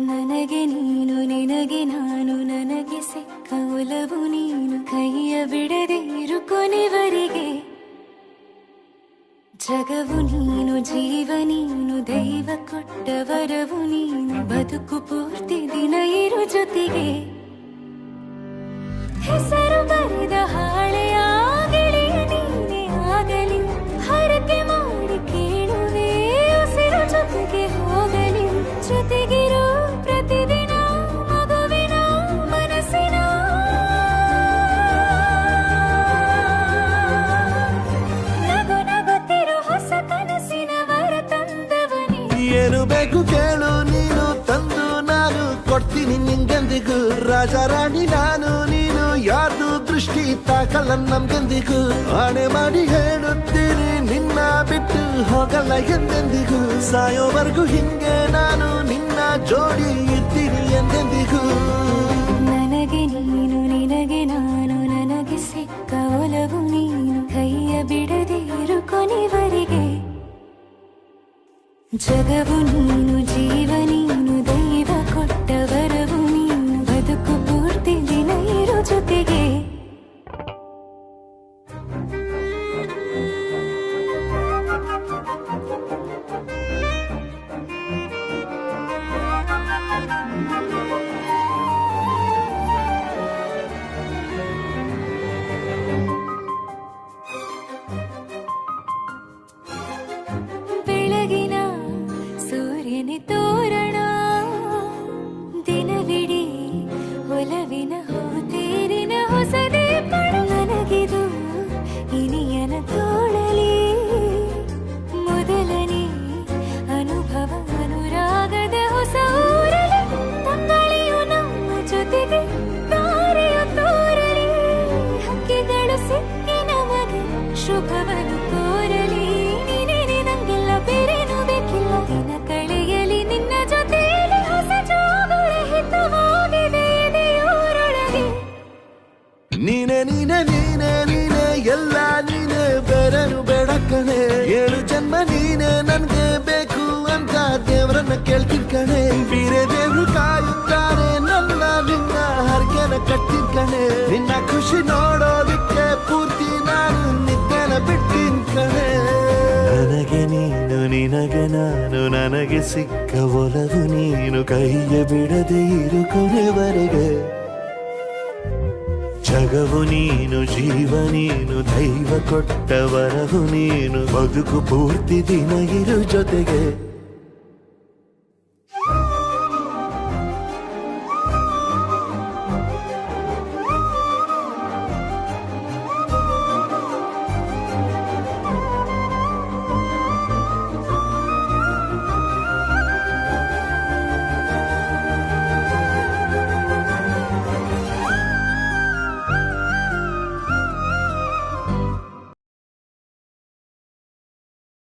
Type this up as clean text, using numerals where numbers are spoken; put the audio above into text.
ನನಗೆ ನೀನು ನಿನಗೆ ನಾನು ನನಗೆ ಸಿಕ್ಕ ಒಲವು ನೀನು ಕೈಯ ಬಿಡದೆ ಇರು ಕೊನೆವರೆಗೆ ಜಗವು ನೀನು ಜೀವ ನೀನು ದೈವ ಕೊಟ್ಟ ವರವು ನೀನು ಬದುಕು ಪೂರ್ತಿ ದಿನ ಇರು ಜೊತೆಗೆ ಹೆಸರು ಬರೆದ ಹಾಳೆಯಾಗಲಿ ನೀನೇ ಆಗಲಿ ಹರಕೆ ಮಾಡಿ ಕೇಳುವೆ ಉಸಿರು ಜೊತೆಗೆ ಹೋಗಲಿ ಜೊತೆಗಿರೋ ಪ್ರತಿದಿನ ಮಗುವಿನ ಮನಸ್ಸಿನ ನಗು ನಗುತ್ತಿರೋ ಹೊಸ ಕನಸಿನ ವರ ತಂದವನೇ ಏನು ಬೇಕು ಕೇಳು ನೀನು ತಂದು ನಾನು ಕೊಡ್ತೀನಿ ನಿಂಗೆಂದಿಗೂ ರಾಜ ರಾಣಿ ನಾನು ನೀನು ಯಾರ್ದು ದೃಷ್ಟಿ ತಾಕಲ್ಲ ನಮ್ಗೆಂದಿಗೂ ಆಣೆ ಮಾಡಿ ಹೇಳುತ್ತೀನಿ ನಿನ್ನ ಬಿಟ್ಟು ಹೋಗಲ್ಲ ಎಂದೆಂದಿಗೂ ಸಾಯೋವರೆಗೂ ಹಿಂಗೆ ನಾನು ನಿನ್ನ ಜೋಡಿ ಇರ್ತೀನಿ ಎಂದೆಂದಿಗೂ ನನಗೆ ನೀನು ನಿನಗೆ ನಾನು ನನಗೆ ಸಿಕ್ಕ ಒಲವು ನೀನು ಕೈಯ ಬಿಡದೆ ಇರು ಕೊನೆವರೆಗೆ ಜಗವು ನೀನು ಜೀವ ನೀನು ದೈವ ಕೊಟ್ಟ ವರವು ನೀನು ಬದುಕು ಪೂರ್ತಿ ದಿನ ಇರು ಜೊತೆಗೆ ಬೆಳಗಿನ ಸೂರ್ಯನ ತೋರಣ ದಿನವಿಡೀ ಒಲವಿನ ಹೋತೇರಿನ ಹೊಸದೇ ಪಡ ನನಗಿದು ಇನಿಯನ ತೋಳಲಿ ಮೊದಲನೇ ಅನುಭವ ಅನುರಾಗದ ಹೊಸ ಊರಲಿ ತಂಗಳಿಯು ನಮ್ಮ ಜೊತೆಗೆ ತಾರೆಯು ತೋರಲಿ ಹಕ್ಕಿಗಳು ಸಿಕ್ಕಿ ನಮಗೆ ಶುಭವನ್ನು ಕೋರಲಿ ನೀನೇ ನಂಗೆಲ್ಲ ಬೇರೇನು ಬೇಕಿಲ್ಲ ದಿನ ಕಳೆಯಲಿ ನಿನ್ನ ಜೊತೆಯಲ್ಲಿ ಹೊಸ ಜೋಗುಳ ಹಿತವಾಗಿದೆ ಎದೆಯೂರೊಳಗೆ ನೀನೆ ನೀನೆ ನೀನೆ ನೀನೆ ಎಲ್ಲ ನೀನೆ ಬೇರೆನು ಬೇಡ ಕಣೆ ಏಳು ಜನ್ಮ ನೀನೆ ನನ್ಗೆ ಬೇಕು ಅಂತ ದೇವರನ್ನ ಕೇಳ್ತೀನಿ ಕಣೆ ಬೇರೆ ದೇವ್ರು ಕಾಯುತ್ತಾರೆ ನನ್ನ ನಿನ್ನ ಹರ್ಗೆನ ಕಟ್ಟಿನ ಕಣೆ ನಿನ್ನ ಖುಷಿ ನೋಡೋದಿಕ್ಕೆ ಪೂರ್ತಿ ನಾನು ನಿದ್ದೆನ ಬಿಟ್ಟಿನ್ ಕಣೆ ನನಗೆ ನೀನು ನಿನಗೆ ನಾನು ನನಗೆ ಸಿಕ್ಕ ಒಲವು ನೀನು ಕೈಯ ಬಿಡದೆ ಇರು ಕೊನೆವರೆಗೆ ಜಗವು ನೀನು ಜೀವ ನೀನು ದೈವ ಕೊಟ್ಟ ವರವು ನೀನು ಬದುಕು ಪೂರ್ತಿ ದಿನ ಇರು ಜೊತೆಗೆ